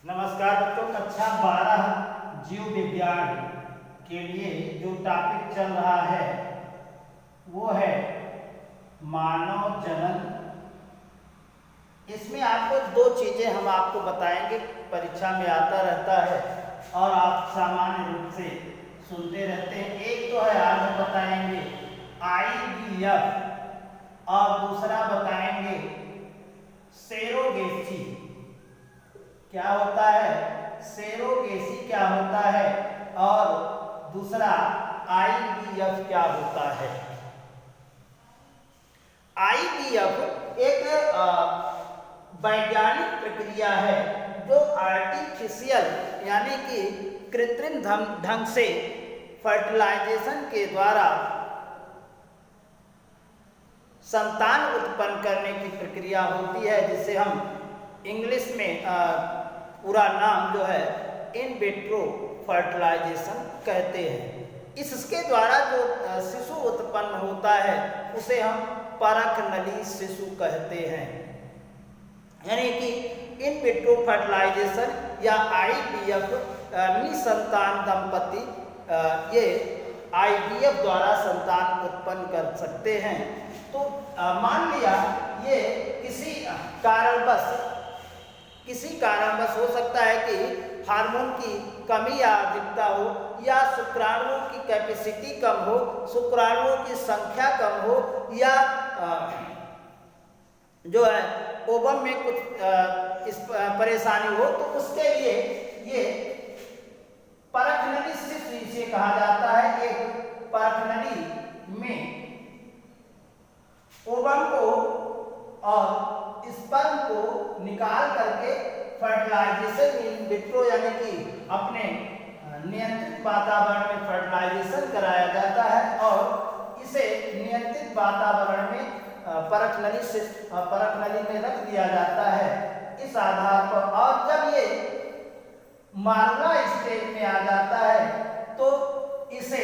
नमस्कार बच्चों, कक्षा 12 जीव विज्ञान के लिए जो टॉपिक चल रहा है वो है मानव जनन। इसमें आपको दो चीजें हम आपको बताएंगे, परीक्षा में आता रहता है और आप सामान्य रूप से सुनते रहते हैं। एक तो है आज हम बताएंगे IVF और दूसरा बताएंगे सेरोगेसी। क्या होता है सेरोगेसी, क्या होता है और दूसरा IVF क्या होता है। IVF एक वैज्ञानिक प्रक्रिया है जो आर्टिफिशियल यानी कि कृत्रिम ढंग से फर्टिलाइजेशन के द्वारा संतान उत्पन्न करने की प्रक्रिया होती है, जिसे हम इंग्लिश में पूरा नाम जो है इन विट्रो फर्टिलाइजेशन कहते हैं। इसके द्वारा जो शिशु उत्पन्न होता है उसे हम परख नली शिशु कहते हैं। यानी कि इन विट्रो फर्टिलाइजेशन या IVF निसंतान दंपति ये IVF द्वारा संतान उत्पन्न कर सकते हैं। तो मान लिया ये किसी कारणवश हो सकता है कि हार्मोन की कमी या अधिकता हो, या शुक्राणुओं की कैपेसिटी कम हो, शुक्राणुओं की संख्या कम हो, या जो है ओवम में कुछ इस परेशानी हो, तो उसके लिए ये परखनली शिशु इसे कहा जाता है। एक परखनली में ओवम को और स्पर्म को निकाल करके फर्टिलाइजेशन इन विट्रो यानी कि अपने नियंत्रित वातावरण में फर्टिलाइजेशन कराया जाता है और इसे नियंत्रित वातावरण में परखनली में रख दिया जाता है। इस आधार पर और जब ये मार्गा स्टेज में आ जाता है तो इसे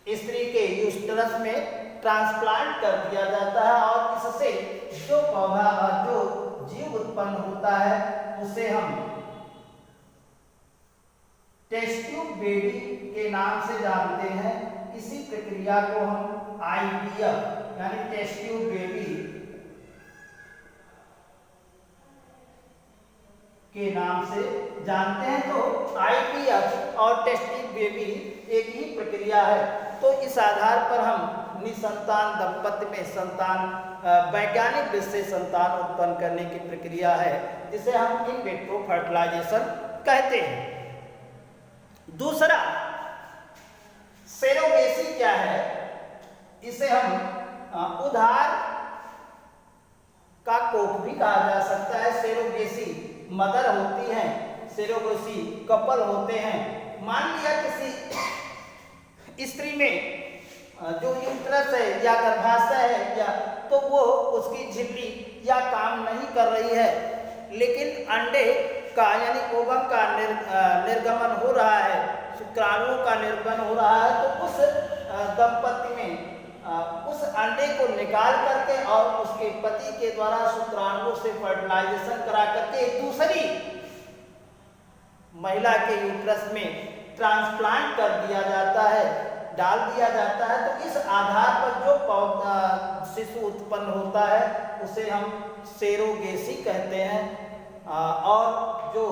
स्त्री के यूस्ट्रस में ट्रांसप्लांट कर दिया जाता है और इससे जो पौधा और जो जीव उत्पन्न होता है उसे हम टेस्ट ट्यूब बेबी के नाम से जानते हैं। इसी प्रक्रिया को हम IVF यानी टेस्ट ट्यूब बेबी के नाम से जानते हैं। तो IVF और टेस्ट ट्यूब बेबी एक ही प्रक्रिया है। तो इस आधार पर हम निसंतान दंपति में संतान वैज्ञानिक विधि से संतान उत्पन्न करने की प्रक्रिया है, जिसे हम इन विट्रो फर्टिलाइजेशन कहते हैं। दूसरा सेरोगेसी क्या है, इसे हम उधार का कोख भी कहा जा सकता है। सेरोगेसी मदर होती हैं, सेरोगेसी कपल होते हैं। मान लिया किसी स्त्री में जो यूट्रस है या गर्भाशय है या तो वो उसकी झिल्ली या काम नहीं कर रही है, लेकिन अंडे का यानी ओवम का निर्गमन हो रहा है, शुक्राणुओं का निर्गमन हो रहा है, तो उस दंपति में उस अंडे को निकाल करके और उसके पति के द्वारा शुक्राणुओं से फर्टिलाइजेशन करा करके एक दूसरी महिला के यूट्रस में ट्रांसप्लांट कर दिया जाता है, डाल दिया जाता है। तो इस आधार पर जो शिशु उत्पन्न होता है उसे हम सेरोगेसी कहते हैं और जो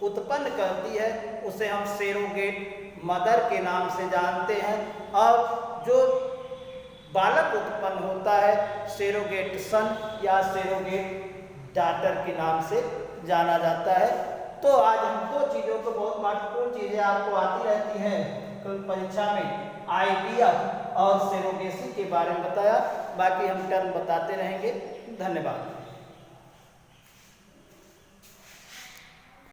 उत्पन्न करती है उसे हम सेरोगेट मदर के नाम से जानते हैं और जो बालक उत्पन्न होता है सेरोगेट सन या सेरोगेट डॉटर के नाम से जाना जाता है। तो आज हम दो चीज़ों को, बहुत महत्वपूर्ण चीज़ें आपको आती रहती हैं परीक्षा में, IVF और सेरोगेसी के बारे में बताया। बाकी हम टर्म बताते रहेंगे। धन्यवाद।